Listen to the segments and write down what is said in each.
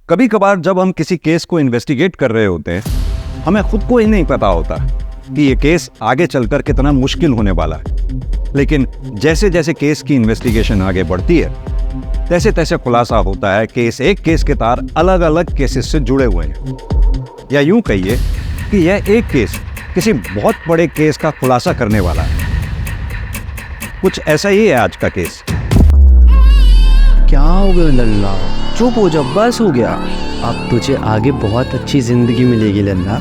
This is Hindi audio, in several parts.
कभी कभार जब हम किसी केस को इन्वेस्टिगेट कर रहे होते हैं, हमें खुद को ही नहीं पता होता कि ये केस आगे चलकर कितना मुश्किल होने वाला है। लेकिन जैसे जैसे केस की इन्वेस्टिगेशन आगे बढ़ती है, तैसे तैसे खुलासा होता है कि इस एक केस के तार अलग अलग केसेस से जुड़े हुए हैं। या यूं कहिए कि यह एक केस किसी बहुत बड़े केस का खुलासा करने वाला है। कुछ ऐसा ही है आज का केस। क्या हो गया लल्ला? चुप हो जा, बस हो गया। अब तुझे आगे बहुत अच्छी जिंदगी मिलेगी लल्ला।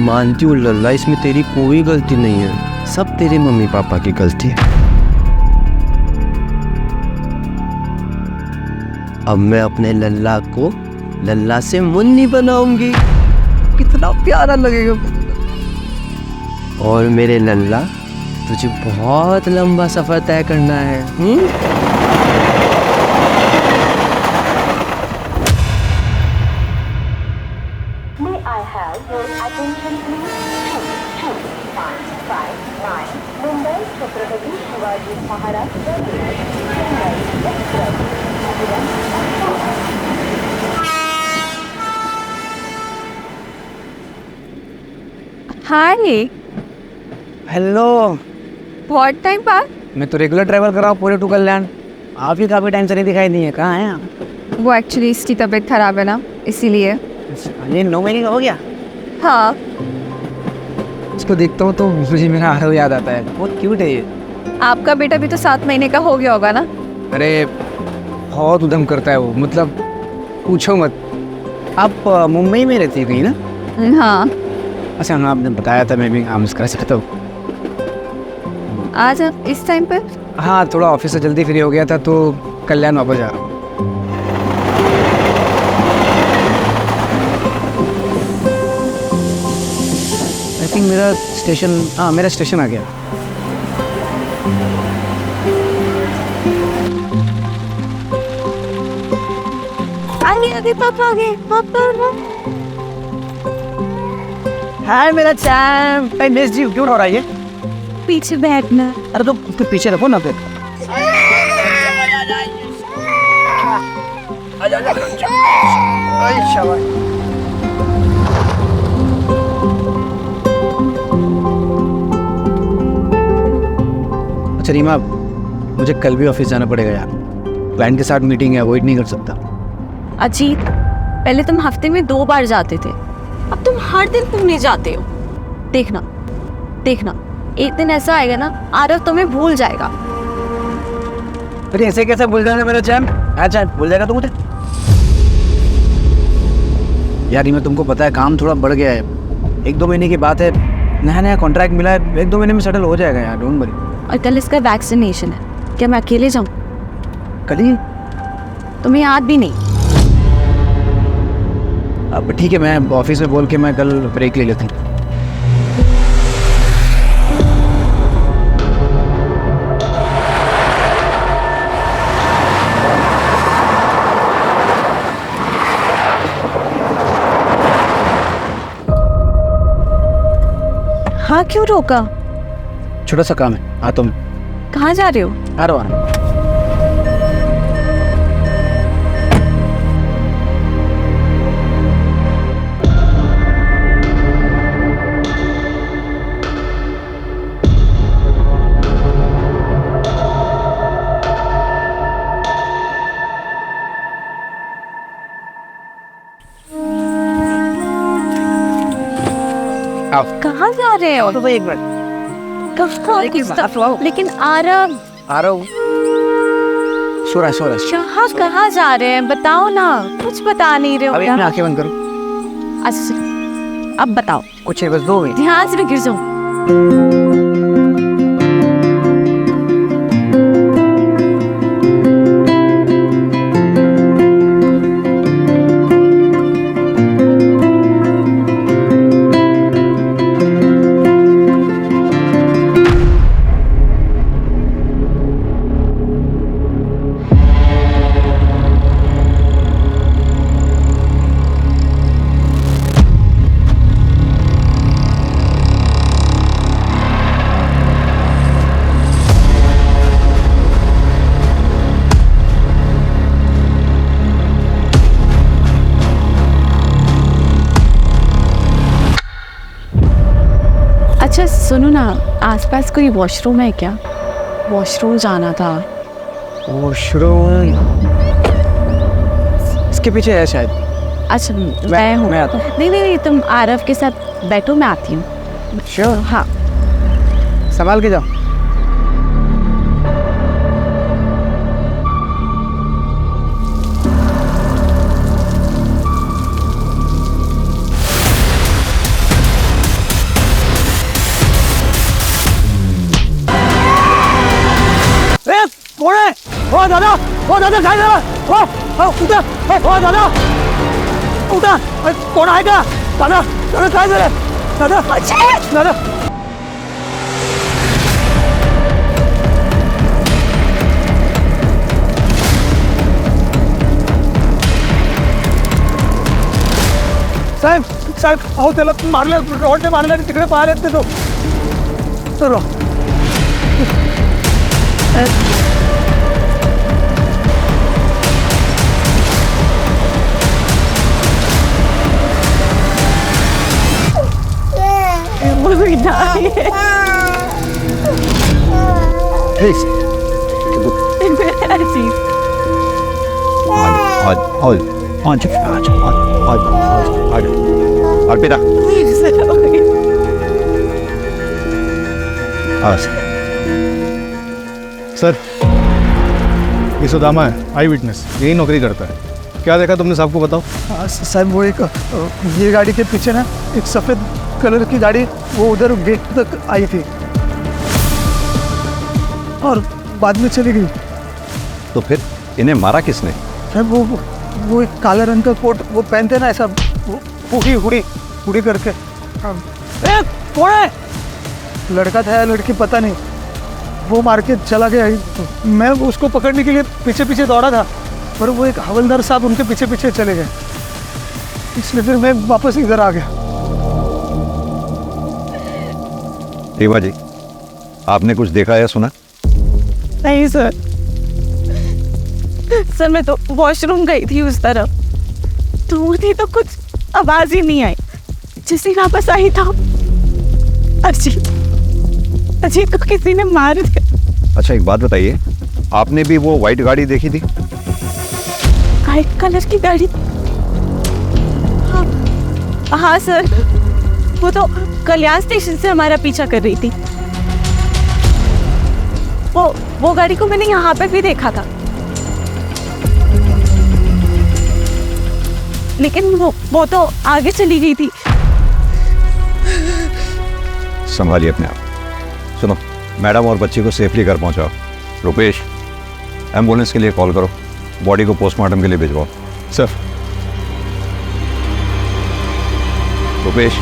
मानती हूँ लल्ला, इसमें तेरी कोई गलती नहीं है, सब तेरे मम्मी पापा की गलती है। अब मैं अपने लल्ला को लल्ला से मुन्नी बनाऊंगी, कितना प्यारा लगेगा। और मेरे लल्ला, तुझे बहुत लंबा सफर तय करना है। मुंबई छत्रपति शिवाजी महाराज चेन्नई एक्सप्रेस। हाय, हेलो। बहुत टाइम बाद। मैं तो रेगुलर ट्रैवल कर रहा हूँ पूरे टू कल्याण। आप ही काफ़ी टाइम से नहीं दिखाई दी है, कहाँ हैं आप? वो एक्चुअली इसकी तबीयत खराब है ना, इसीलिए। ये 9 महीने का हो गया? हाँ। इसको देखता हूँ तो मुझे मेरा आरव याद आता है, बहुत क्यूट है ये। आपका बेटा भी तो 7 महीने का हो गया होगा ना? अरे बहुत उधम करता है वो, मतलब पूछो मत। आप मुंबई में रहती थी ना? हाँ। अच्छा हाँ, आपने बताया था, मैं भी काम करा सकता हूँ। आज आप इस टाइम पर? हाँ, थोड़ा ऑफिस से जल्दी फ्री हो गया था तो कल्याण वापस जा रहा हूँ। आई थिंक मेरा स्टेशन आ गया। आगे पापा आ गए। पापा हाय मेरा चैम्प, आई मिस यू। क्यों हो रहा है ये? पीछे बैठना। अरे तो उसके पीछे रखो ना फिर। अच्छा रीमा, मुझे कल भी ऑफिस जाना पड़ेगा यार। क्लाइंट के साथ मीटिंग है, अवॉइड नहीं कर सकता। अजीत, पहले तुम हफ्ते में 2 बार जाते थे, अब तुम हर दिन घूमने जाते हो। देखना देखना, एक दिन ऐसा आएगा ना, आरव तुम्हें भूल जाएगा। अरे ऐसे कैसे भूल जाएगा मेरा चैम्प? अच्छा भूल जाएगा तो मुझे? यार रीमा, तुमको पता है काम थोड़ा बढ़ गया है। 1-2 महीने की बात है, नया कॉन्ट्रैक्ट मिला है, 1-2 महीने में सेटल हो जाएगा यार, डोंट वरी। और कल इसका वैक्सीनेशन है, क्या मैं अकेले जाऊं? कल ही? तुम्हें याद भी नहीं? अब ठीक है, मैं ऑफिस में बोल के मैं कल ब्रेक ले लेता हूँ। हाँ, क्यों रोका? छोटा सा काम है, आता हूँ। कहाँ जा रहे हो? आ रहा हूँ। कहाँ जा रहे हो? तो एक मिनट। लेकिन आरव। सो रहा है। कहाँ जा रहे हैं, बताओ ना। कुछ बता नहीं रहे हो। अभी अपनी आंखें बंद करो। अच्छा, अब बताओ। कुछ नहीं, बस 2 मिनट। ध्यान से गिर जाऊं। सुनो ना, आसपास कोई वॉशरूम है क्या? वॉशरूम जाना था। वॉशरूम इसके पीछे है शायद। अच्छा मैं हूँ। मैं आता हूँ। नहीं नहीं नहीं, तुम आरव के साथ बैठो, मैं आती हूँ। श्योर। हाँ। संभाल के जाओ। कौन है? ओ दादा काय झालं? उठा! ओ दादा उठा! कोण आहे का? दादा काय झालं? दादा साहेब अहो त्याला मारलं, रॉडने मारलं, तिकडे पाहायला येत नाही तो. अर्पिता सर, ये सुदामा है, आई विटनेस, यही नौकरी करता है। क्या देखा तुमने? साहब को बताओ। साहब वो एक ये गाड़ी के पीछे ना एक सफ़ेद कलर की गाड़ी वो उधर गेट तक आई थी और बाद में चली गई। तो फिर इन्हें मारा किसने? साहब वो एक काले रंग का कोट वो पहनते ना, ऐसा हुडी करके। कौन है? लड़का था या लड़की पता नहीं, वो मार के चला गया। मैं उसको पकड़ने के लिए पीछे दौड़ा था, पर वो एक हवलदार साहब उनके पीछे चले गए, इसलिए फिर मैं वापस इधर आ गया। रीवा जी, आपने कुछ देखा या सुना? नहीं सर, मैं तो वॉशरूम गई थी उस तरफ, दूर थी तो कुछ आवाज ही नहीं आई। जिसे वापस आई था अजीत को किसी ने मार दिया। अच्छा एक बात बताइए, आपने भी वो व्हाइट गाड़ी देखी थी? व्हाइट कलर की गाड़ी? हाँ सर, वो तो कल्याण स्टेशन से हमारा पीछा कर रही थी। वो गाड़ी को मैंने यहाँ पे भी देखा था, लेकिन वो तो आगे चली गई थी। संभालिए अपने आप। सुनो, मैडम और बच्ची को सेफली घर पहुंचाओ। रुपेश, एम्बुलेंस के लिए कॉल करो, बॉडी को पोस्टमार्टम के लिए भिजवाओ। सर। रुपेश,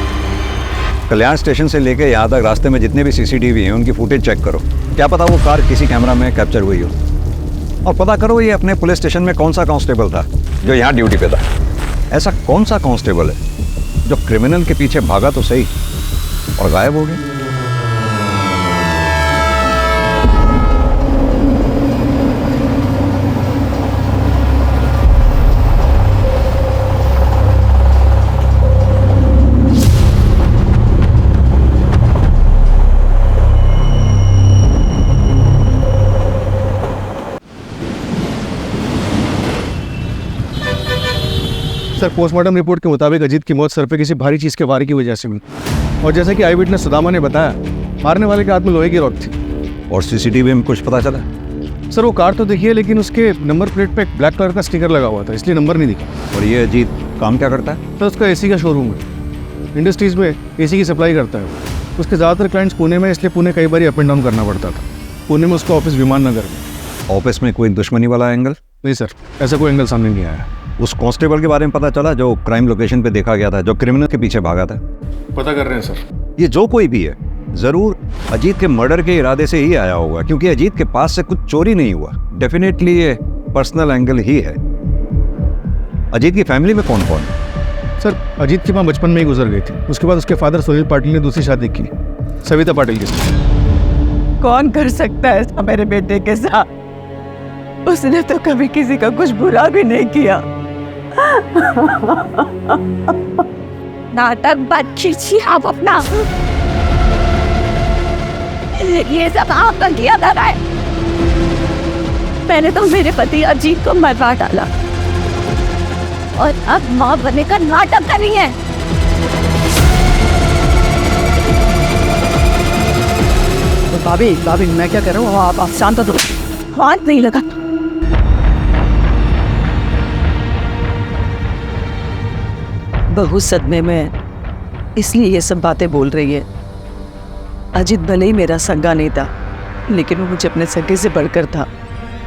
कल्याण स्टेशन से लेके यहाँ तक रास्ते में जितने भी सीसीटीवी हैं उनकी फुटेज चेक करो, क्या पता वो कार किसी कैमरा में कैप्चर हुई हो। और पता करो ये अपने पुलिस स्टेशन में कौन सा कांस्टेबल था जो यहाँ ड्यूटी पे था। ऐसा कौन सा कांस्टेबल है जो क्रिमिनल के पीछे भागा तो सही और गायब हो गया? सर, पोस्टमार्टम रिपोर्ट के मुताबिक अजीत की मौत सर पे किसी भारी चीज़ के वार की वजह से हुई, और जैसा कि आई विटनेस सुदामा ने बताया, मारने वाले के हाथ में लोहे की रॉड थी। और सीसीटीवी में कुछ पता चला? सर, वो कार तो दिखी है, लेकिन उसके नंबर प्लेट पे एक ब्लैक कलर का स्टिकर लगा हुआ था, इसलिए नंबर नहीं दिखा। और ये अजीत काम क्या करता है? सर, उसका एसी का शोरूम है, इंडस्ट्रीज़ में एसी की सप्लाई करता है वो। उसके ज़्यादातर क्लाइंट्स पुणे में, इसलिए पुणे कई बार अप एंड डाउन करना पड़ता था। पुणे में उसका ऑफिस विमान नगर में। ऑफिस में कोई दुश्मनी वाला एंगल? नहीं सर, ऐसा कोई एंगल सामने नहीं आया। उस कांस्टेबल के बारे में पता चला जो क्राइम लोकेशन पे देखा गया था, जो क्रिमिनल के पीछे भागा था? पता कर रहे हैं सर। ये जो कोई भी है जरूर अजीत के मर्डर के इरादे से ही आया होगा, क्योंकि अजीत के पास से कुछ चोरी नहीं हुआ। डेफिनेटली ये पर्सनल एंगल ही है। अजीत की फैमिली में कौन कौन है? सर, अजीत की माँ बचपन में ही गुजर गई थी। उसके बाद उसके फादर सुनील पाटिल ने दूसरी शादी की, सविता पाटिल के साथ। कौन कर सकता है ऐसा मेरे बेटे के साथ? उसने तो कभी किसी का कुछ बुरा भी नहीं किया। नाटक बात कीजिए आप अपना। ये सब आपका किया था है। मैंने तो मेरे पति अजीत को मरवा डाला और अब माँ बनने का नाटक कर रही है। भाभी भाभी मैं क्या कह रहा हूँ, आप शांत हो। हाथ नहीं लगा। बहू सदमे में है, इसलिए ये सब बातें बोल रही है। अजित भले ही मेरा सगा नहीं था, लेकिन वो मुझे अपने सगे से बढ़कर था।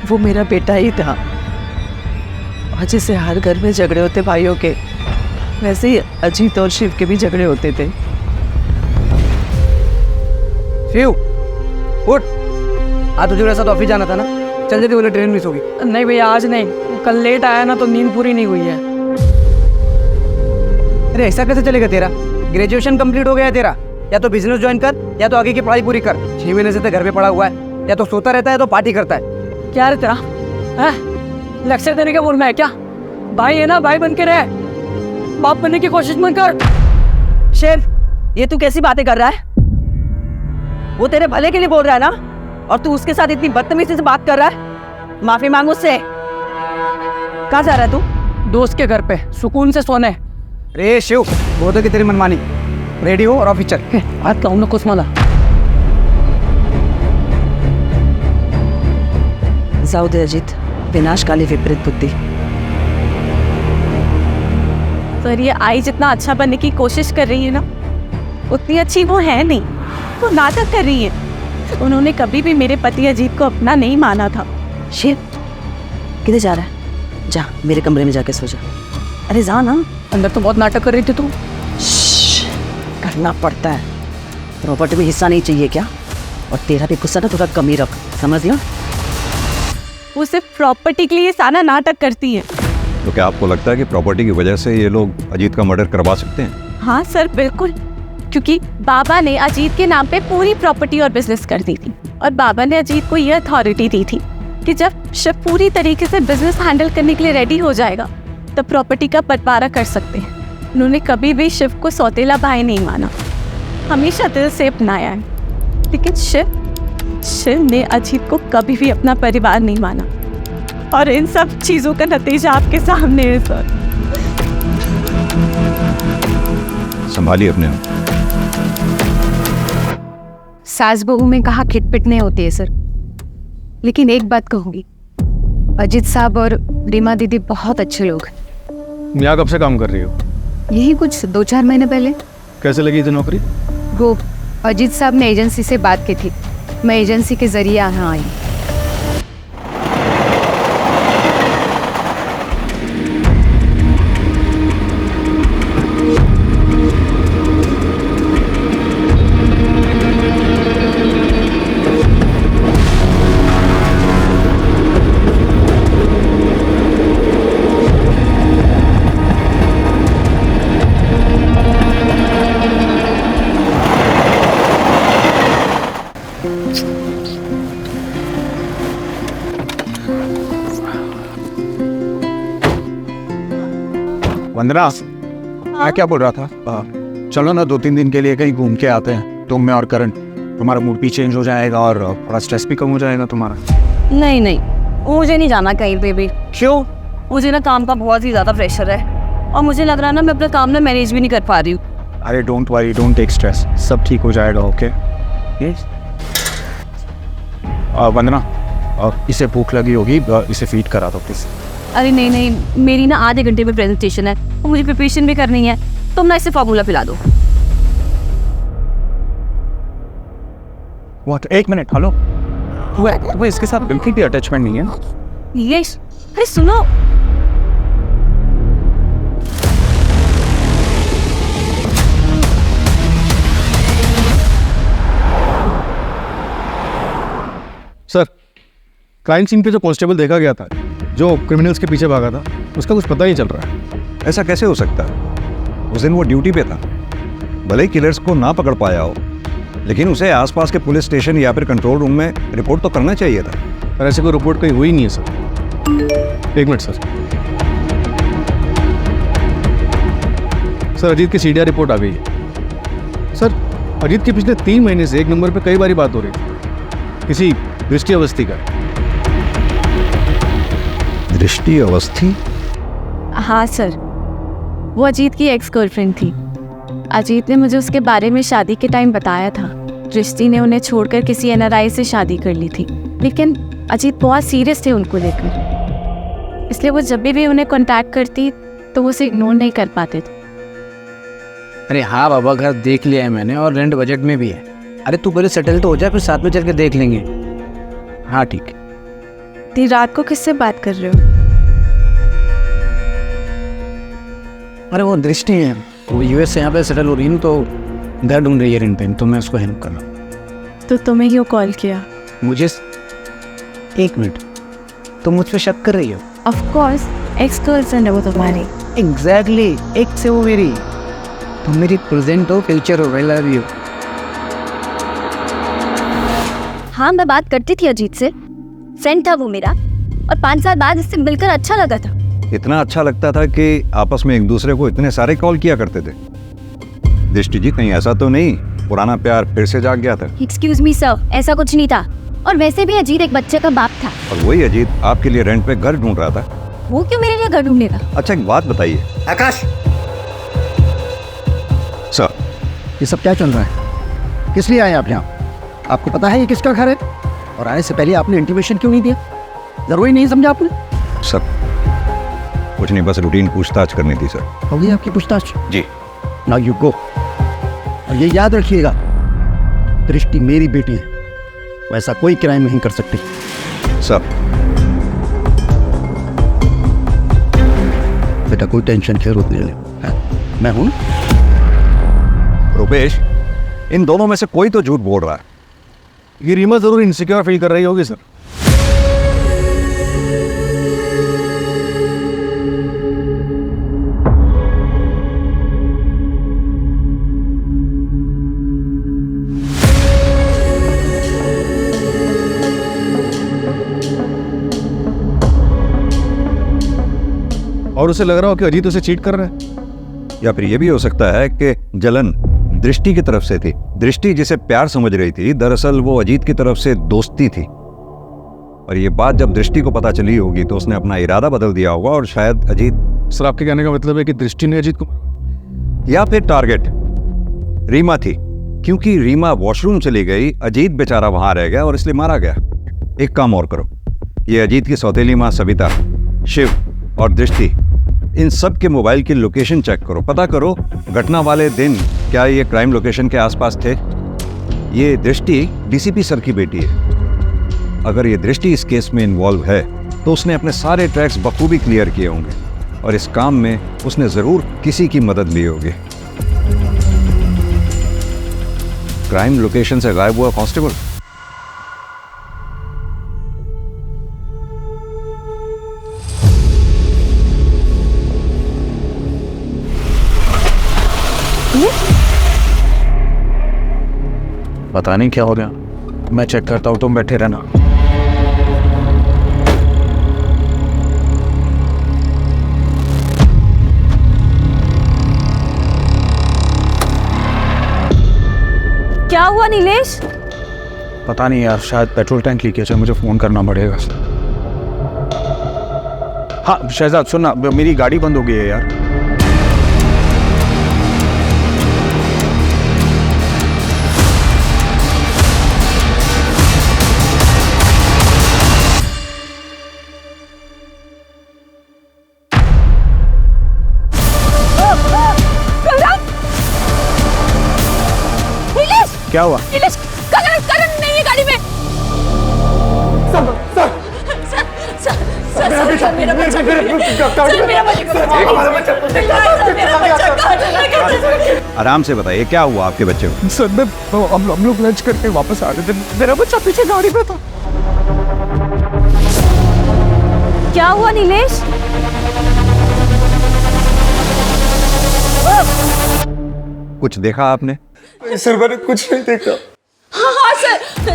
वो मेरा बेटा ही था। और जैसे हर घर में झगड़े होते भाइयों के, वैसे ही अजीत और शिव के भी झगड़े होते थे। शिव उठ, आज तुझे मेरे साथ ऑफिस जाना था ना, चल जल्दी, बोले ट्रेन मिस होगी। नहीं भैया आज नहीं, कल लेट आया ना तो नींद पूरी नहीं हुई है। अरे ऐसा कैसे चलेगा तेरा? ग्रेजुएशन कंप्लीट हो गया है तेरा, या तो बिजनेस ज्वाइन कर या तो आगे की पढ़ाई पूरी कर। 6 महीने से तो घर पे पड़ा हुआ है, या तो सोता रहता है तो पार्टी करता है। क्या रे तेरा लेक्चर देने का बोलना है क्या? भाई है ना, भाई बन के रहे, बाप बनने की कोशिश मत कर। शिव, ये तू कैसी बातें कर रहा है? वो तेरे भले के लिए बोल रहा है ना, और तू उसके साथ इतनी बदतमीजी से बात कर रहा है। माफी मांग उससे। कहाँ जा रहा है तू? दोस्त के घर पे सुकून से सोने। रे शिव, बहुत है कि तेरी मनमानी। रेडी हो और ऑफिस चल। हाथ लाऊं ना कुछ माला। जाऊ दे अजित, विनाशकाली विपरीत बुद्धि। पर ये आई जितना अच्छा बनने की कोशिश कर रही है ना, उतनी अच्छी वो है नहीं। वो नाटक कर रही है। उन्होंने कभी भी मेरे पति अजीत को अपना नहीं माना था। शिव, किधर जा रहा है? जा मेरे कमरे में जाके सो जा। अरे जा ना। अंदर तो बहुत नाटक कर रही थी तू। करना पड़ता है, प्रॉपर्टी में हिस्सा नहीं चाहिए क्या? और तेरा भी गुस्सा ना थोड़ा कम ही रख, समझ लिया? वो सिर्फ प्रॉपर्टी के लिए सारा नाटक करती है। तो क्या आपको लगता है कि प्रॉपर्टी की वजह से ये लोग अजीत का मर्डर करवा सकते हैं? हाँ सर, बिल्कुल। क्योंकि बाबा ने अजीत के नाम पे पूरी प्रॉपर्टी और बिजनेस कर दी थी, और बाबा ने अजीत को ये अथॉरिटी दी थी कि जब शिव पूरी तरीके से बिजनेस हैंडल करने के लिए रेडी हो जाएगा तब प्रॉपर्टी का बंटवारा कर सकते हैं। उन्होंने कभी भी शिव को सौतेला भाई नहीं माना, हमेशा दिल से अपनाया है। लेकिन शिव ने अजीत को कभी भी अपना परिवार नहीं माना, और इन सब चीज़ों का नतीजा आपके सामने है सर। संभालिए अपने आप। सास बहू में कहा खिटपिट नहीं होती है सर, लेकिन एक बात कहूँगी, अजीत साहब और रीमा दीदी बहुत अच्छे लोग हैं। यहाँ कब से काम कर रही हो? यही कुछ 2-4 महीने पहले। कैसे लगी थी नौकरी? वो अजीत साहब ने एजेंसी से बात की थी, मैं एजेंसी के जरिए यहाँ आई। वंदना, मैं क्या बोल रहा था, चलो ना 2-3 दिन के लिए कहीं घूम के आते हैं, तुम मैं और करण। तुम्हारा मूड भी चेंज हो जाएगा और थोड़ा स्ट्रेस भी कम हो जाएगा तुम्हारा। नहीं नहीं, मुझे नहीं जाना कहीं पे भी। क्यों? मुझे ना काम का बहुत ही ज़्यादा प्रेशर है, और मुझे लग रहा है ना मैं अपना काम ना मैनेज भी नहीं कर पा रही हूँ। अरे don't worry, don't take stress, सब ठीक हो जाएगा। ओके वंदना, इसे भूख लगी होगी, इसे फीड करा दो प्लीज। अरे नहीं नहीं, मेरी ना आधे घंटे में प्रेजेंटेशन है और मुझे प्रिपरेशन भी करनी है। तुम ना इसे फार्मूला पिला दो। व्हाट? 1 minute, hello. तुम्हें इसके साथ बिल्कुल भी अटैचमेंट नहीं है? यस। अरे सुनो, सर, क्राइम सीन पे जो कांस्टेबल देखा गया था, जो क्रिमिनल्स के पीछे भागा था, उसका कुछ पता नहीं चल रहा है। ऐसा कैसे हो सकता है? उस दिन वो ड्यूटी पे था, भले ही किलर्स को ना पकड़ पाया हो, लेकिन उसे आसपास के पुलिस स्टेशन या फिर कंट्रोल रूम में रिपोर्ट तो करना चाहिए था। पर ऐसे कोई रिपोर्ट कहीं हुई नहीं है sir. 1 minute sir. Sir, Ajit की सीडीआर रिपोर्ट आ गई है। सर, अजीत की पिछले 3 महीने से एक नंबर पे कई बारी बात हो रही थी, किसी दृष्टि अवस्थी का। दृष्टि अवस्थी? हाँ सर, वो अजीत की एक्स गर्लफ्रेंड थी। अजीत ने मुझे उसके बारे में शादी के टाइम बताया था। दृष्टि ने उन्हें छोड़कर किसी NRI से शादी कर ली थी, लेकिन अजीत बहुत सीरियस थे उनको लेकर, इसलिए वो जब भी उन्हें कांटेक्ट करती तो वो उसे इग्नोर नहीं कर पाते थे। अरे हाँ बाबा, घर देख लिया है मैंने और रेंट बजट में भी है। अरे तू पहले सेटल तो हो जाए, फिर साथ में चल के देख लेंगे। हाँ ठीक है। इतनी रात को किससे बात कर रहे हो? अरे वो दृष्टि है, वो US से यहाँ पे सेटल हो रही है, तो घर ढूंढ रही है रेंट पे, तो मैं उसको हेल्प कर रहा हूँ। तो तुम्हें क्यों कॉल किया? मुझे 1 मिनट, तुम मुझ पे शक कर रही हो? ऑफ कोर्स, एक्स गर्लफ्रेंड है वो तुम्हारी। एग्जैक्टली, एक से वो मेरी। तुम मेरी प्रेजेंट हो, फ्यूचर हो। I love you. हाँ, मैं बात करती थी अजीत से, फ्रेंड था वो मेरा, और 5 साल बाद इससे मिलकर अच्छा लगा था। इतना अच्छा लगता था कि आपस में एक दूसरे को इतने सारे कॉल किया करते थे। दृष्टि जी, कहीं ऐसा तो नहीं पुराना प्यार फिर से जाग गया था? एक्सक्यूज मी सर, ऐसा कुछ नहीं था। और वैसे भी अजीत एक बच्चे का बाप था। और वही अजीत आपके लिए रेंट पे घर ढूंढ रहा था। वो क्यों मेरे लिए घर ढूंढेगा? अच्छा, एक बात बताइए आकाश, सर, ये सब क्या चल रहा है? किस लिए आए आप यहाँ? आपको पता है ये किसका घर है? और आने से पहले आपने इंटीमेशन क्यों नहीं दिया? जरूरी नहीं समझा आपने? सर कुछ नहीं, बस रूटीन पूछताछ करनी थी सर। हो गई आपकी पूछताछ? जी। Now you go. और ये याद रखिएगा, दृष्टि मेरी बेटी है, वैसा कोई क्राइम नहीं कर सकती। सर। बेटा कोई टेंशन खेर होती है, मैं हूं ना। रुपेश, इन दोनों में से कोई तो झूठ बोल रहा है। ये रीमा जरूर इनसिक्योर फील कर रही होगी सर। और उसे लग रहा हो कि अजीत उसे चीट कर रहा है। या फिर यह भी हो सकता है कि जलन दृष्टि की तरफ से थी। दृष्टि जिसे प्यार समझ रही थी, दरअसल वो अजीत की तरफ से दोस्ती थी। और ये बात जब दृष्टि को पता चली होगी तो उसने अपना इरादा बदल दिया होगा और शायद अजीत। सर आपके कहने का मतलब है कि दृष्टि ने अजीत को, या फिर टारगेट रीमा थी, क्योंकि रीमा वॉशरूम चली गई, अजीत बेचारा वहां रह गया और इसलिए मारा गया। एक काम और करो, ये अजीत की सौतेली माँ सविता, शिव और दृष्टि, इन सब के मोबाइल की लोकेशन चेक करो, पता करो घटना वाले दिन क्या ये क्राइम लोकेशन के आसपास थे। ये दृष्टि DCP सर की बेटी है। अगर ये दृष्टि इस केस में इन्वॉल्व है तो उसने अपने सारे ट्रैक्स बखूबी क्लियर किए होंगे और इस काम में उसने जरूर किसी की मदद ली होगी। क्राइम लोकेशन से गायब हुआ कांस्टेबल। पता नहीं क्या हो गया, मैं चेक करता हूँ, तुम बैठे रहना। क्या हुआ नीलेश? पता नहीं यार, शायद पेट्रोल टैंक लीकेज है, मुझे फोन करना पड़ेगा। हाँ शहजाद सुनना, मेरी गाड़ी बंद हो गई है यार। क्या हुआ? नीलेश, करण नहीं है गाड़ी में। आराम से बताइए क्या हुआ आपके बच्चे को? सर हम लोग लंच करके वापस आ रहे थे, मेरा बच्चा पीछे गाड़ी में था। क्या हुआ नीलेश? कुछ देखा आपने? सर मैंने कुछ नहीं देखा। हाँ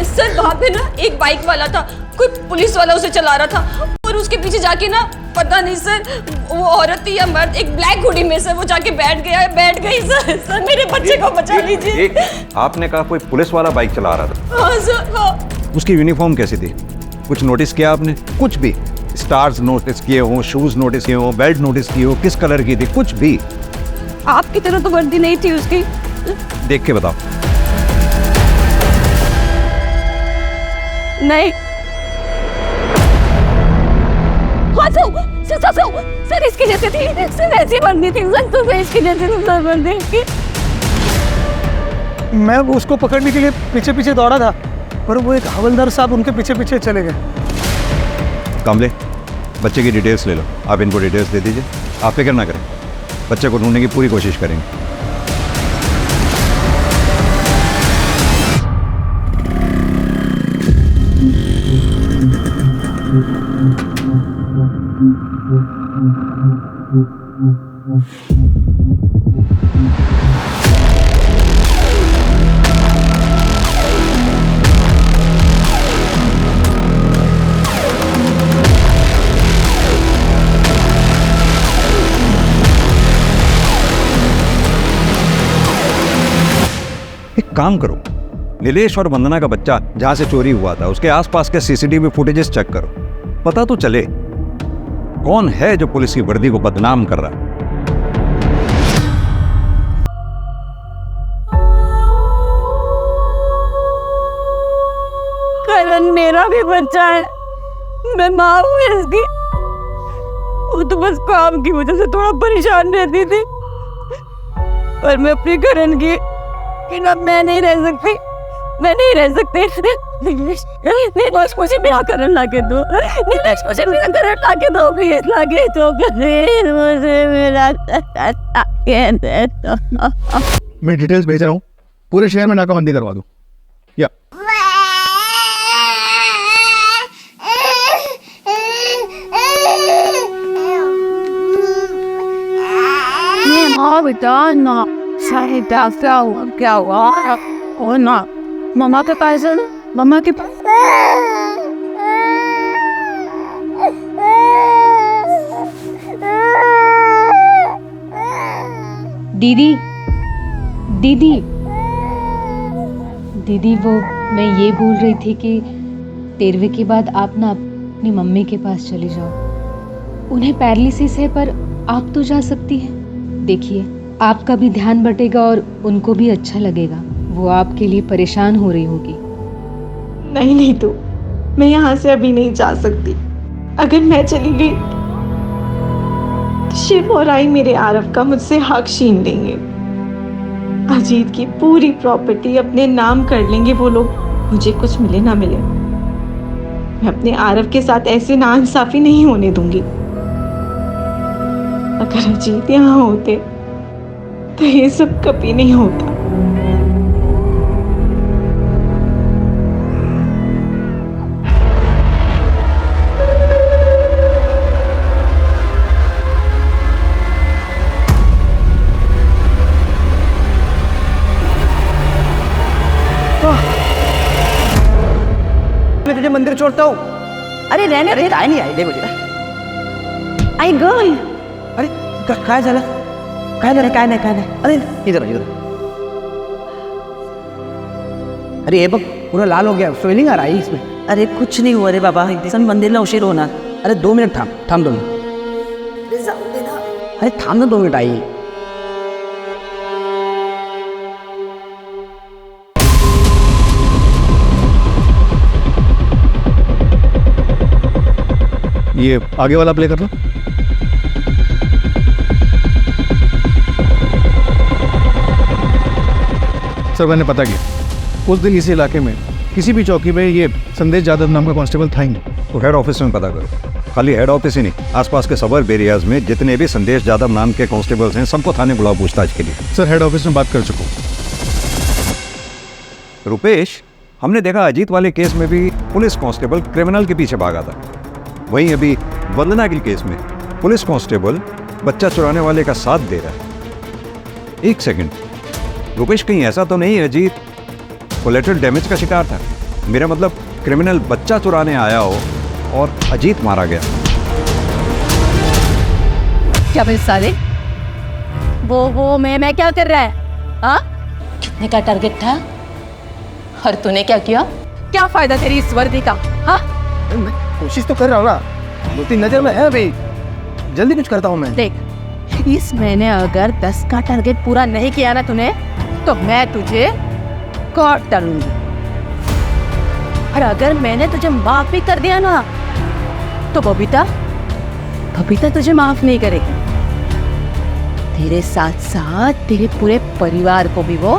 सर, वहाँ पे ना एक बाइक वाला था, कोई पुलिस वाला उसे चला रहा था और उसके पीछे जाके ना, पता नहीं सर वो औरत थी या मर्द, एक ब्लैक हुडी में सर वो जाके बैठ गई सर। सर मेरे बच्चे को बचा लीजिए। आपने कहा कोई पुलिस वाला बाइक चला रहा था? हाँ सर, हाँ। उसकी यूनिफॉर्म कैसी थी? कुछ नोटिस किया आपने? कुछ भी? स्टार्स नोटिस किए हो, शूज नोटिस किए हो, बेल्ट नोटिस की हो, किस कलर की थी, कुछ भी? आपकी तरह तो वर्दी नहीं थी उसकी। देख के बताओ। नहीं। हाँ सर इसकी जैसे थी, सर ऐसी वर्दी थी सर, तो इसकी जैसे थी सर वर्दी की। मैं उसको पकड़ने के लिए पीछे पीछे दौड़ा था, पर वो एक हवलदार साहब उनके पीछे पीछे चले गए। कामले, बच्चे की डिटेल्स ले लो। आप इनको डिटेल्स दे दीजिए। आप फिक्र ना करें, बच्चे को ढूंढने की पूरी कोशिश करेंगे। एक काम करो, नीलेश और वंदना का बच्चा जहां से चोरी हुआ था उसके आसपास के सीसीटीवी फुटेजेस चेक करो। पता तो चले कौन है जो पुलिस की वर्दी को बदनाम कर रहा है। करण मेरा भी बच्चा है, मैं माँ हूँ इसकी। वो तो बस काम की वजह से थोड़ा परेशान रहती थी, पर मैं अपने करण की बिना मैं नहीं रह सकती। नीलेश मुझे ब्याह करने लाके दो, नीलेश मुझे मेरा करण लाके दो, प्लीज लाके दो, प्लीज मुझे मेरा लाके दे दो। मैं डिटेल्स भेज रहा हूँ, पूरे शहर में नाकाबंदी करवा दूँ। या हाँ बेटा ना, क्या हुआ? ओ ना, मम्मा के पास है ना, मम्मा के पास। दीदी दीदी दीदी, वो मैं ये बोल रही थी कि 13वीं के बाद आप ना अपनी मम्मी के पास चली जाओ। उन्हें पैरालिसिस है, पर आप तो जा सकती हैं। देखिए, आपका भी ध्यान बटेगा और उनको भी अच्छा लगेगा। वो आपके लिए परेशान हो रही होगी। नहीं तो मैं यहाँ से अभी नहीं जा सकती। अगर मैं चली गई तो शिव और आई मेरे आरव का मुझसे हक छीन लेंगे। अजीत की पूरी प्रॉपर्टी अपने नाम कर लेंगे वो लोग, मुझे कुछ मिले ना मिले। मैं अपने आरव के साथ ऐसे नाइंसाफी नहीं होने दूंगी। अगर अजीत यहाँ होते तो ये सब कभी नहीं होता। मैं तुझे मंदिर छोड़ता हूँ। अरे रहने दे, आई नहीं आई दे मुझे। आई गई। अरे काय झालं? काय नाही। अरे इधर अरे ये बघ, पूरा लाल हो गया, स्वेलिंग आ रहा है इसमें। अरे कुछ नहीं हुआ रे बाबा, सन मंदिरला उशीर होणार। अरे 2 मिनट थांब 2 मिनट। अरे थांब ना 2 मिनट आई। ये आगे वाला प्ले कर लो। सर मैंने पता किया, उस दिन इसी इलाके में किसी भी चौकी में ये संदेश यादव नाम का कांस्टेबल था ही नहीं। तो हेड ऑफिस में पता करो। खाली हेड ऑफिस ही नहीं, आसपास के सबर्ब एरियाज में जितने भी संदेश यादव नाम के कांस्टेबल्स हैं सबको थाने बुलाओ पूछताछ के लिए। सर हेड ऑफिस में बात कर चुका हूँ। रुपेश, हमने देखा अजीत वाले केस में भी पुलिस कांस्टेबल क्रिमिनल के पीछे भागा था। वहीं अभी वंदना के केस में पुलिस कांस्टेबल बच्चा चुराने वाले का साथ दे रहा है। एक सेकंड रुपेश, कहीं ऐसा तो नहीं अजीत कोलेटरल डैमेज का शिकार था? मेरा मतलब क्रिमिनल बच्चा चुराने आया हो और अजीत मारा गया। क्या बे साले? वो मैं क्या कर रहा है? हाँ? कितने का टारगेट था और तूने क्या किया? क्या फायदा तेरी इस वर्दी का? हाँ? कोशिश तो कर रहा हूँ ना, 2-3 नजर में है अभी, जल्दी कुछ करता हूँ मैं। देख, इस महीने अगर 10 का टारगेट पूरा नहीं किया ना तूने, तो मैं तुझे काट डालूंगी। और अगर मैंने तुझे माफ भी कर दिया ना, तो बबीता तुझे माफ नहीं करेगी। तेरे साथ साथ तेरे पूरे परिवार को भी वो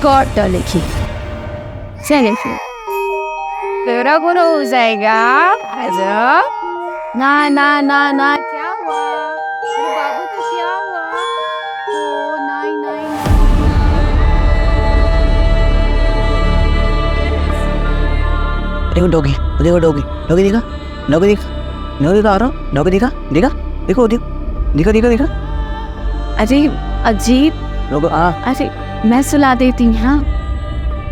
काट डालेगी। चले फिर, तेरा गुना हो जाएगा। ना क्या हुआ? अरे बाबू तो क्या हुआ? ओ नहीं। देखो डॉगी दिखा आ रहा हूँ, डॉगी दिखा। अजीब। अरे मैं सुला देती हूँ। हाँ,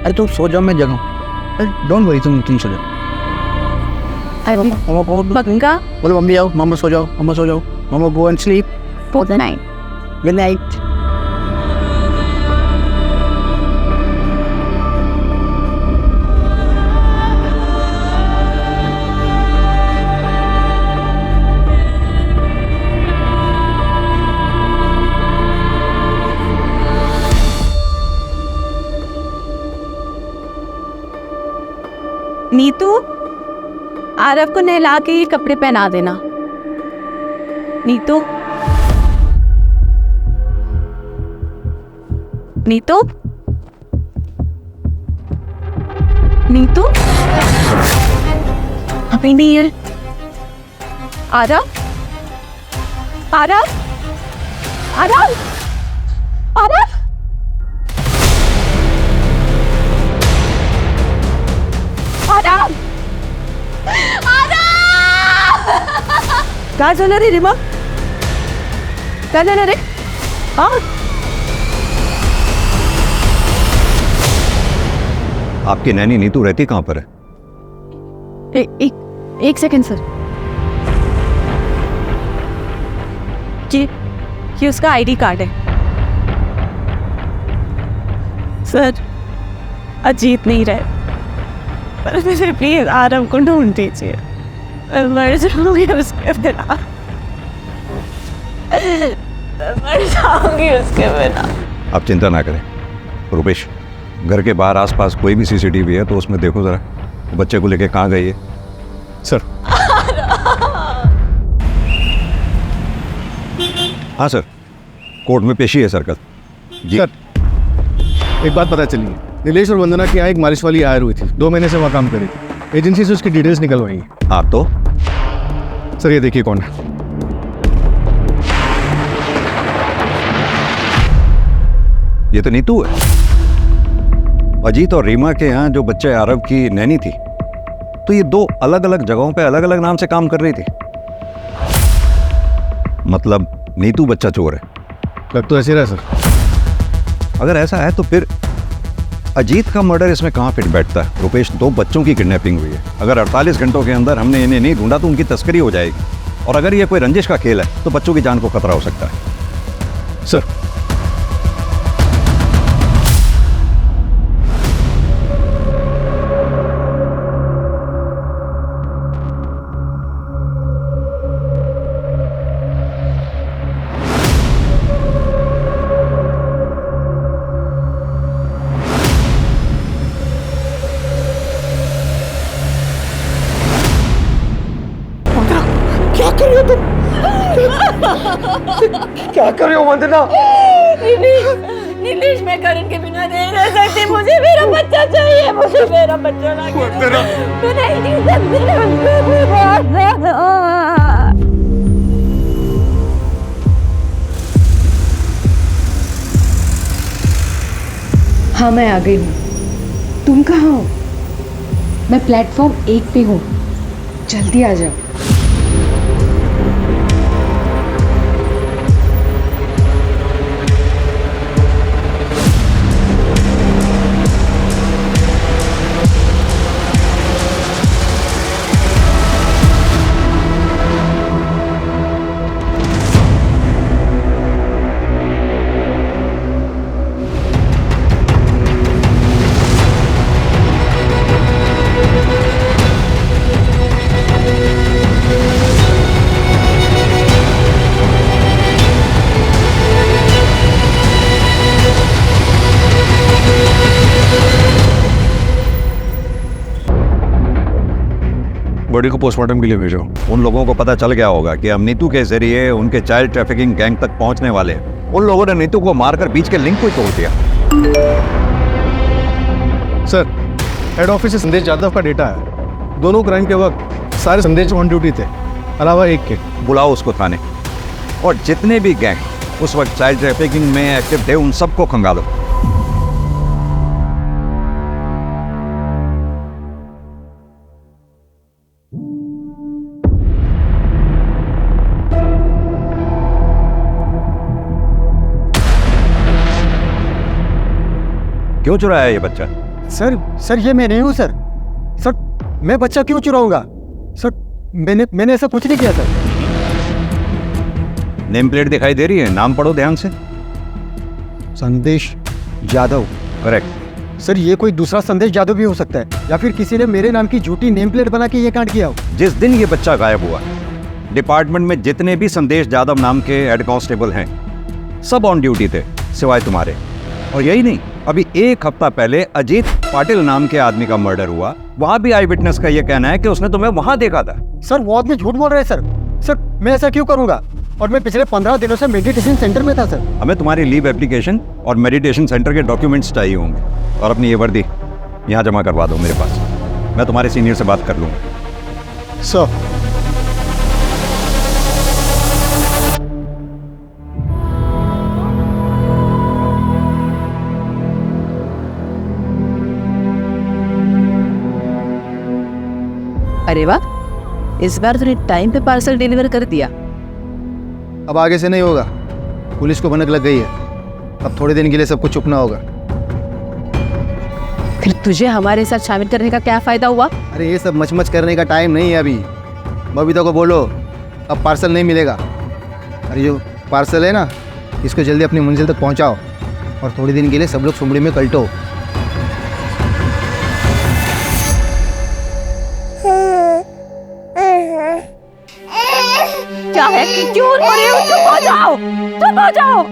अरे तुम सो जाओ, मैं जगाऊँ। डोंट वरी, तुम सो जाओ। बोलो मम्मी आओ, मामा सो जाओ, मामा go and sleep. Good night. Good night. Nitu, Aarav को नहला के ये कपड़े पहना देना। नीतू अभी नहीं है। आरव क्या चल रही रिमा? क्या चल रही? हाँ, आपकी नैनी नीतू रहती कहाँ पर है? एक सेकंड सर। ये उसका आईडी कार्ड है सर। अजीत नहीं रहे, पर मुझे प्लीज आरव को ढूंढ दीजिए। मर जाऊंगी उसके बिना, आप चिंता ना करें रुपेश। घर के बाहर आसपास कोई भी सीसीटीवी है तो उसमें देखो जरा, बच्चे को लेके कहाँ गई है? सर। हाँ सर, कोर्ट में पेशी है सर कल। जी सर, एक बात पता चली है, नीलेश और वंदना की यहाँ एक मालिश वाली हायर हुई थी, 2 महीने से वहाँ काम करी थी। एजेंसी से उसकी डिटेल्स निकलवाई। हाँ तो सर ये देखिए कौन है। ये तो नीतू है। अजीत और रीमा के यहाँ जो बच्चे आरव की नैनी थी, तो ये 2 अलग अलग जगहों पे अलग अलग नाम से काम कर रही थी। मतलब नीतू बच्चा चोर है। लग तो ऐसे रहा सर। अगर ऐसा है तो फिर अजीत का मर्डर इसमें कहाँ फिट बैठता है? रुपेश, 2 बच्चों की किडनैपिंग हुई है। अगर 48 घंटों के अंदर हमने इन्हें नहीं ढूंढा तो उनकी तस्करी हो जाएगी, और अगर ये कोई रंजिश का खेल है तो बच्चों की जान को खतरा हो सकता है। सर क्या कर रहे हो वंदना? नीलेश, मैं करण के बिना नहीं रह सकती। मुझे मेरा बच्चा चाहिए, मुझे मेरा बच्चा चाहिए। मैं नहीं जी सकती। हाँ, मैं आ गई हूँ। तुम कहाँ हो? मैं प्लेटफॉर्म 1 पे हूँ, जल्दी आ जाओ। बॉडी को पोस्टमार्टम के लिए भेजो। उन लोगों को पता चल गया होगा कि हम नीतू के जरिए उनके चाइल्ड ट्रैफिकिंग गैंग तक पहुंचने वाले हैं। उन लोगों ने नीतू को मारकर बीच के लिंक को ही तोड़ दिया। सर, हेड ऑफिस से संदेश यादव का डेटा है। दोनों क्राइम के वक्त सारे संदेश ऑन ड्यूटी थे, अलावा एक के। बुलाओ उसको थाने, और जितने भी गैंग उस वक्त चाइल्ड ट्रैफिकिंग में एक्टिव थे उन सबको खंगालो। क्यों चुराया ये बच्चा? सर ये मैं नहीं हूँ सर। मैं बच्चा क्यों चुराऊंगा? सर मैंने ऐसा कुछ नहीं किया सर। नेम प्लेट दिखाई दे रही है, नाम पढ़ो ध्यान से। संदेश यादव। करेक्ट। सर ये कोई दूसरा संदेश यादव भी हो सकता है, या फिर किसी ने मेरे नाम की झूठी नेम प्लेट बना के ये कांड किया हो। जिस दिन ये बच्चा गायब हुआ, डिपार्टमेंट में जितने भी संदेश यादव नाम के हेड कांस्टेबल हैं सब ऑन ड्यूटी थे, सिवाय तुम्हारे। और यही नहीं, अभी एक हफ्ता पहले अजीत पाटिल नाम के आदमी का मर्डर हुआ, वहां भी आई विटनेस का यह कहना है कि उसने तुम्हें वहां देखा था। सर वो आदमी झूठ बोल रहे हैं सर। मैं ऐसा क्यों करूंगा? और मैं पिछले 15 दिनों से मेडिटेशन सेंटर में था सर। हमें तुम्हारी लीव एप्लीकेशन और मेडिटेशन सेंटर के डॉक्यूमेंट्स चाहिए होंगे, और अपनी ये वर्दी यहाँ जमा करवा दो मेरे पास। मैं तुम्हारे सीनियर से बात कर लूंगा। सर, अरे वाह, इस बार तूने टाइम पे पार्सल डिलीवर कर दिया। अब आगे से नहीं होगा, पुलिस को भनक लग गई है। अब थोड़े दिन के लिए सब कुछ चुपना होगा। फिर तुझे हमारे साथ शामिल करने का क्या फायदा हुआ? अरे ये सब मचमच करने का टाइम नहीं है अभी। बबीता को बोलो अब पार्सल नहीं मिलेगा। अरे जो पार्सल है ना, इसको जल्दी अपनी मंजिल तक पहुंचाओ, और थोड़े दिन के लिए सब लोग सुमड़ी में कल्टो। क्या है? क्यों रो रहे हो? चुप हो जाओ, चुप हो जाओ।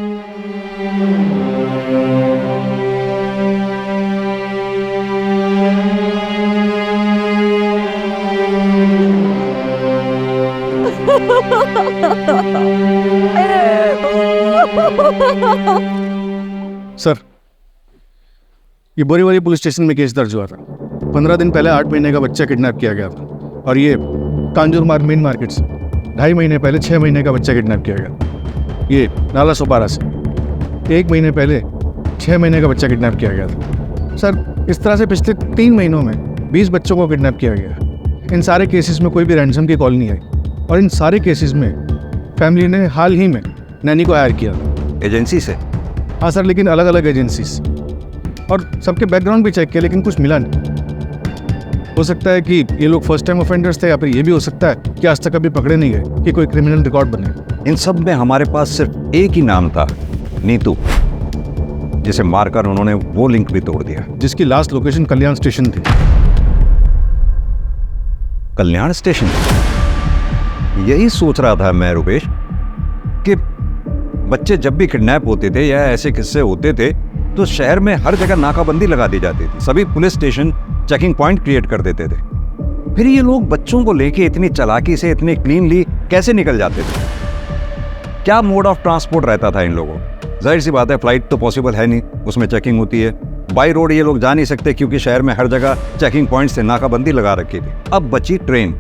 सर, ये बोरीवली पुलिस स्टेशन में केस दर्ज हुआ था। 15 दिन पहले 8 महीने का बच्चा किडनैप किया गया था, और ये कांजूर मार्ग मेन मार्केट से 2.5 महीने पहले 6 महीने का बच्चा किडनैप किया गया। ये नाला सोपारा से 1 महीने पहले 6 महीने का बच्चा किडनैप किया गया था। सर, इस तरह से पिछले 3 महीनों में 20 बच्चों को किडनैप किया गया। इन सारे केसेस में कोई भी रैंसम की कॉल नहीं आई, और इन सारे केसेस में फैमिली ने हाल ही में नैनी को हायर किया। एजेंसी से? हाँ सर, लेकिन अलग अलग एजेंसी से, और सबके बैकग्राउंड भी चेक किया, लेकिन कुछ मिला नहीं। हो सकता है कि ये लोग फर्स्ट टाइम ऑफेंडर्स थे, या फिर ये भी हो सकता है कि आज तक अभी पकड़े नहीं गए, कि कोई क्रिमिनल रिकॉर्ड बने। इन सब में हमारे पास सिर्फ एक ही नाम था, नीतू, जिसे मारकर उन्होंने वो लिंक भी तोड़ दिया, जिसकी लास्ट लोकेशन कल्याण स्टेशन थी। कल्याण स्टेशन? यही सोच रहा था मैं रुपेश, कि बच्चे जब भी किडनैप होते थे या ऐसे किस्से होते थे तो शहर में हर जगह नाकाबंदी लगा दी जाती थी, सभी police station checking point create कर देते थे। फिर ये लोग बच्चों को लेके इतनी चालाकी से इतने क्लीनली कैसे निकल जाते थे? क्या मोड ऑफ ट्रांसपोर्ट रहता था इन लोगों? जाहिर सी बात है, फ्लाइट तो पॉसिबल है नहीं, उसमें चेकिंग होती है। बाई रोड ये लोग जा नहीं सकते, क्योंकि शहर में हर जगह चेकिंग पॉइंट से नाकाबंदी लगा रखी थी। अब बची ट्रेन।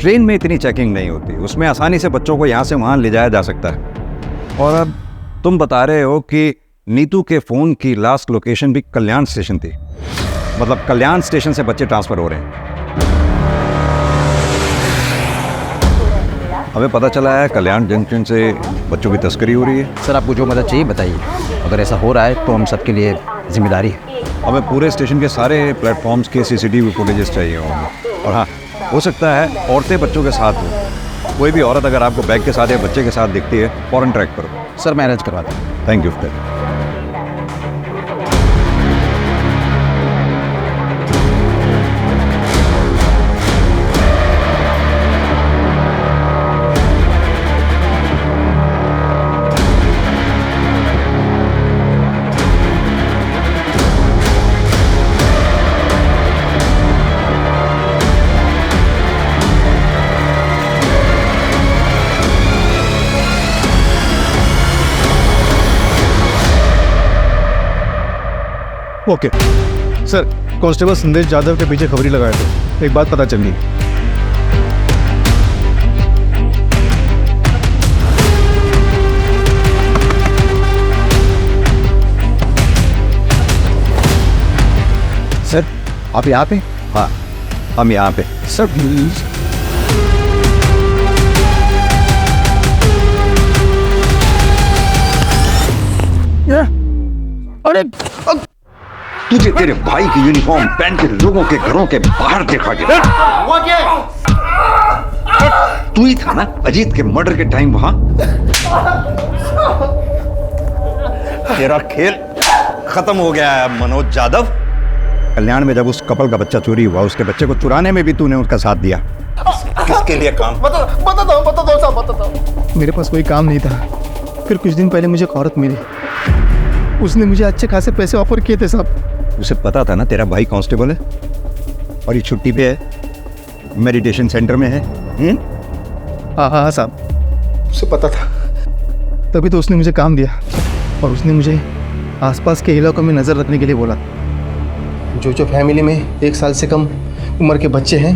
ट्रेन में इतनी चेकिंग नहीं होती, उसमें आसानी से बच्चों को यहाँ से वहाँ ले जाया जा सकता है। और अब तुम बता रहे हो कि नीतू के फ़ोन की लास्ट लोकेशन भी कल्याण स्टेशन थी, मतलब कल्याण स्टेशन से बच्चे ट्रांसफ़र हो रहे हैं। हमें पता चला है कल्याण जंक्शन से बच्चों की तस्करी हो रही है। सर, आपको जो मदद चाहिए बताइए, अगर ऐसा हो रहा है तो हम सबके लिए जिम्मेदारी है। हमें पूरे स्टेशन के सारे प्लेटफॉर्म्स के CCTV फुटेजेस चाहिए होंगे। और हाँ, हो सकता है औरतें बच्चों के साथ हो। कोई भी औरत अगर आपको बैग के साथ या बच्चे के साथ दिखती है, फ़ौरन ट्रैक करो। सर, मैं अरेंज करवाता हूँ। थैंक यू फिर। ओके सर, कांस्टेबल संदेश जाधव के पीछे खबरी लगाए थे, एक बात पता चल गई। सर आप यहाँ पे? हाँ हम यहाँ पे। Sir please. अरे तुझे तेरे भाई की यूनिफॉर्म पहन के लोगों के घरों के बाहर देखा गया। तू ही था ना अजीत के मर्डर के टाइम वहां? तेरा खेल खत्म हो गया है मनोज जाधव। कल्याण में जब उस कपल का बच्चा चोरी हुआ, उसके बच्चे को चुराने में भी तूने उसका साथ दिया। किसके लिए काम? बता दो। मेरे पास कोई काम नहीं था। फिर कुछ दिन पहले मुझे एक औरत मिली, उसने मुझे अच्छे खासे पैसे ऑफर किए थे साहब। उसे पता था ना तेरा भाई कांस्टेबल है और ये छुट्टी पे है, मेडिटेशन सेंटर में है। हाँ साहब, उसे पता था, तभी तो उसने मुझे काम दिया और उसने मुझे आसपास के इलाकों में नज़र रखने के लिए बोला। जो फैमिली में 1 साल से कम उम्र के बच्चे हैं,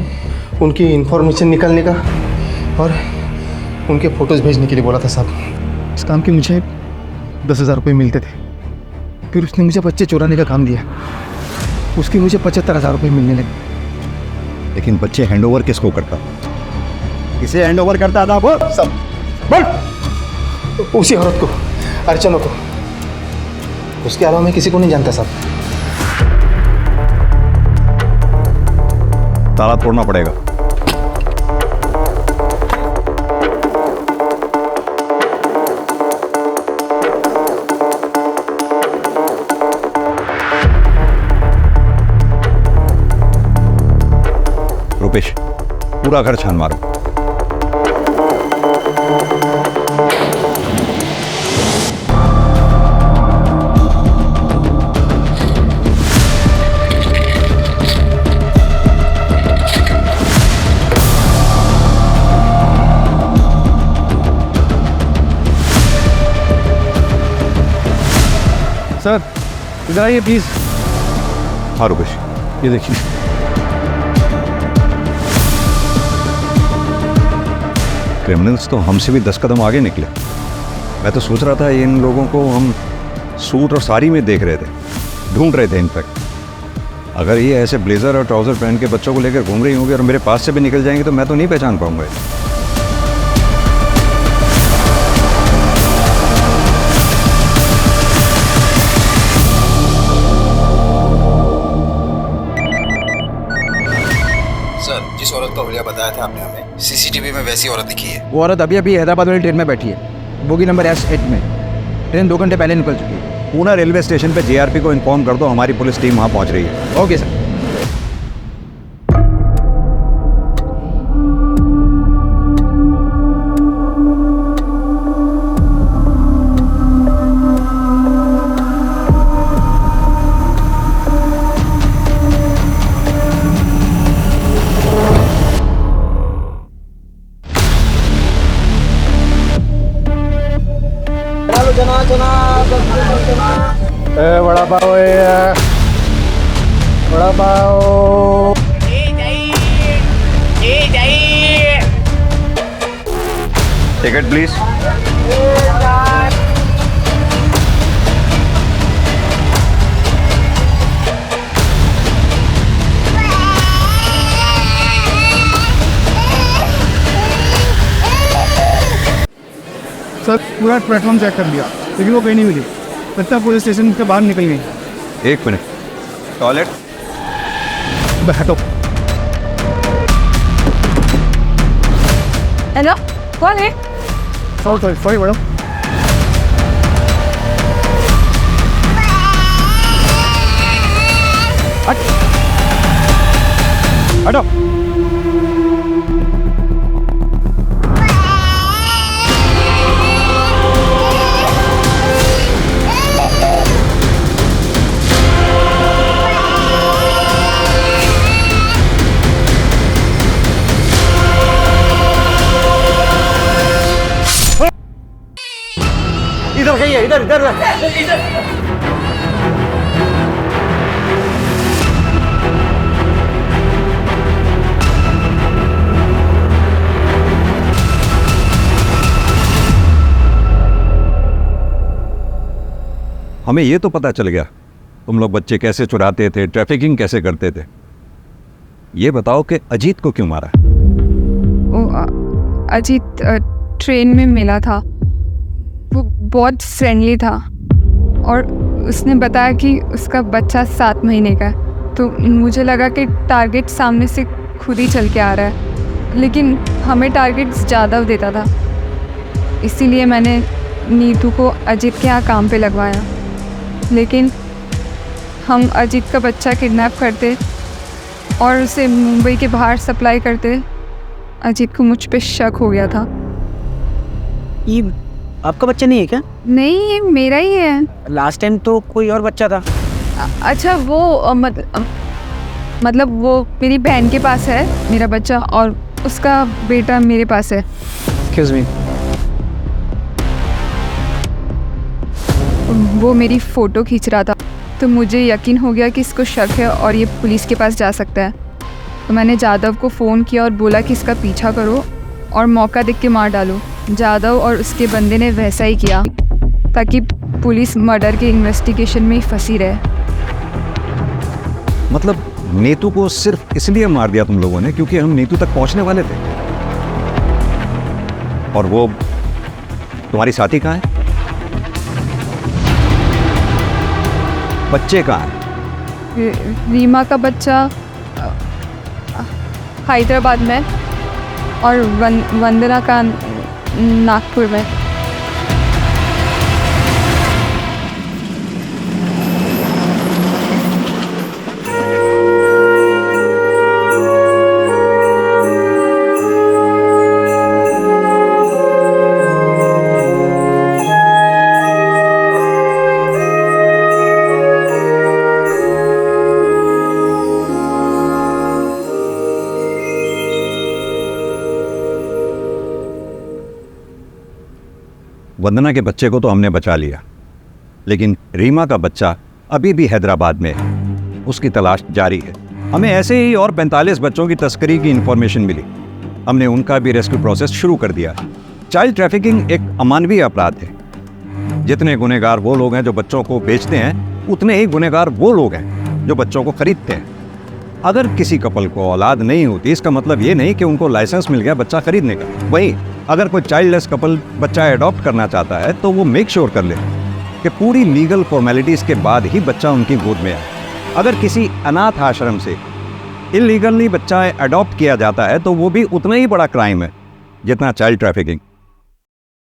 उनकी इंफॉर्मेशन निकालने का और उनके फ़ोटोज़ भेजने के लिए बोला था साहब। इस काम के मुझे 10,000 रुपये मिलते थे। फिर उसने मुझे बच्चे चुराने का काम दिया, उसके मुझे 75,000 रुपये मिलने लगे। लेकिन बच्चे हैंडओवर किसको करता? किसे हैंडओवर करता था वो? सब बोल। उसी औरत को, अर्चना को। उसके अलावा मैं किसी को नहीं जानता साहब। ताला तोड़ना पड़ेगा। रुपेश, पूरा घर छान मारो। सर इधर आइए प्लीज। हाँ रुपेश, ये देखिए। क्रिमिनल्स तो हमसे भी 10 कदम आगे निकले। मैं तो सोच रहा था इन लोगों को हम सूट और साड़ी में देख रहे थे, ढूंढ रहे थे। इनफैक्ट अगर ये ऐसे ब्लेजर और ट्राउजर पहन के बच्चों को लेकर घूम रही होंगी और मेरे पास से भी निकल जाएंगे तो मैं तो नहीं पहचान पाऊंगा। जिस औरत का हुलिया बताया था आपने हमें, सीसीटीवी में वैसी औरत दिखी है। वो औरत अभी अभी हैदराबाद वाली ट्रेन में बैठी है, बोगी नंबर S8 में। ट्रेन 2 घंटे पहले निकल चुकी है। पूना रेलवे स्टेशन पे JRP को इन्फॉर्म कर दो, हमारी पुलिस टीम वहां पहुंच रही है। Okay sir. वड़ा पाव है, vada pav. Ticket please. Sir पूरा प्लेटफॉर्म चेक कर लिया लेकिन वो कहीं नहीं मिली। लगता पुलिस स्टेशन के बाहर निकल गई। 1 मिनट, टॉयलेट। बैठो। हेलो, कौन है? Sorry madam. हटो। इधर इधर इधर हमें ये तो पता चल गया तुम लोग बच्चे कैसे चुराते थे, ट्रैफिकिंग कैसे करते थे। ये बताओ कि अजीत को क्यों मारा? अजीत ट्रेन में मिला था, वो बहुत फ्रेंडली था और उसने बताया कि उसका बच्चा 7 महीने का है। तो मुझे लगा कि टारगेट सामने से खुद ही चल के आ रहा है, लेकिन हमें टारगेट्स ज़्यादा देता था, इसीलिए मैंने नीतू को अजीत के यहाँ काम पे लगवाया। लेकिन हम अजीत का बच्चा किडनैप करते और उसे मुंबई के बाहर सप्लाई करते। अजीत को मुझ पे शक हो गया था। ये आपका बच्चा नहीं है क्या? नहीं, ये मेरा ही है। लास्ट टाइम तो कोई और बच्चा था। अच्छा, वो मतलब वो मेरी बहन के पास है मेरा बच्चा, और उसका बेटा मेरे पास है। Excuse me. वो मेरी फ़ोटो खींच रहा था, तो मुझे यकीन हो गया कि इसको शक है और ये पुलिस के पास जा सकता है। तो मैंने जादव को फ़ोन किया और बोला कि इसका पीछा करो और मौका देख के मार डालो। जादव और उसके बंदे ने वैसा ही किया, ताकि पुलिस मर्डर के इन्वेस्टिगेशन में ही फंसी रहे। मतलब नीतू को सिर्फ इसलिए मार दिया तुम लोगों ने क्योंकि हम नीतू तक पहुंचने वाले थे? और वो तुम्हारी साथी कहाँ है? बच्चे कहाँ हैं? रीमा का बच्चा हैदराबाद में और वंदना का नागपुर में। वंदना के बच्चे को तो हमने बचा लिया, लेकिन रीमा का बच्चा अभी भी हैदराबाद में है। उसकी तलाश जारी है। हमें ऐसे ही और 45 बच्चों की तस्करी की इंफॉर्मेशन मिली। हमने उनका भी रेस्क्यू प्रोसेस शुरू कर दिया। चाइल्ड ट्रैफिकिंग एक अमानवीय अपराध है। जितने गुनहगार वो लोग हैं जो बच्चों को बेचते हैं, उतने ही गुनहगार वो लोग हैं जो बच्चों को खरीदते हैं। अगर किसी कपल को औलाद नहीं होती, इसका मतलब ये नहीं कि उनको लाइसेंस मिल गया बच्चा खरीदने का। वहीं अगर कोई चाइल्डलेस कपल बच्चा अडॉप्ट करना चाहता है तो वो मेक श्योर कर ले कि पूरी लीगल फॉर्मेलिटीज़ के बाद ही बच्चा उनकी गोद में आए। अगर किसी अनाथ आश्रम से इलीगली बच्चा अडॉप्ट किया जाता है तो वो भी उतना ही बड़ा क्राइम है जितना चाइल्ड ट्रैफिकिंग।